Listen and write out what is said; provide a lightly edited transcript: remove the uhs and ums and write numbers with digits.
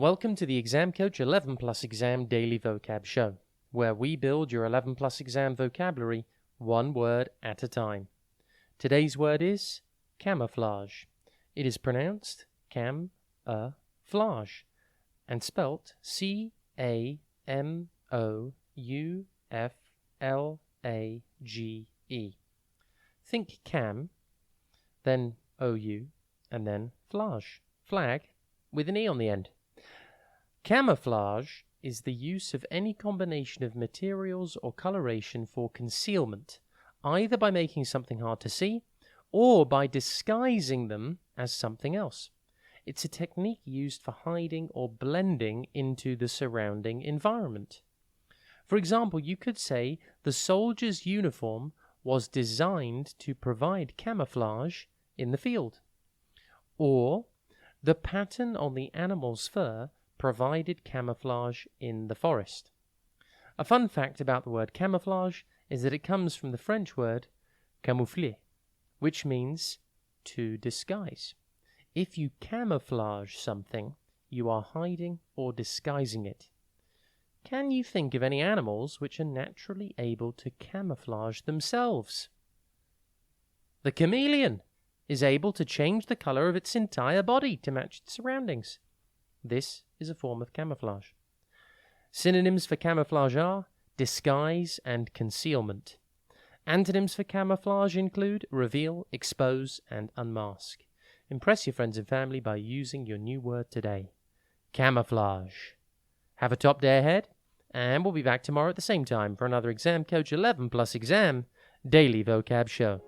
Welcome to the Exam Coach 11 Plus Exam Daily Vocab Show, where we build your 11 Plus Exam vocabulary one word at a time. Today's word is camouflage. It is pronounced cam-a-flage and spelt C-A-M-O-U-F-L-A-G-E. Think cam, then O-U, and then flage, flag, with an E on the end. Camouflage is the use of any combination of materials or coloration for concealment, either by making something hard to see or by disguising them as something else. It's a technique used for hiding or blending into the surrounding environment. For example, you could say the soldier's uniform was designed to provide camouflage in the field. Or the pattern on the animal's fur provided camouflage in the forest. A fun fact about the word camouflage is that it comes from the French word camoufler, which means to disguise. If you camouflage something, you are hiding or disguising it. Can you think of any animals which are naturally able to camouflage themselves? The chameleon is able to change the color of its entire body to match its surroundings. This is a form of camouflage. Synonyms for camouflage are disguise and concealment. Antonyms for camouflage include reveal, expose, and unmask. Impress your friends and family by using your new word today, camouflage. Have a top day ahead, and we'll be back tomorrow at the same time for another Exam Coach 11 Plus Exam Daily Vocab Show.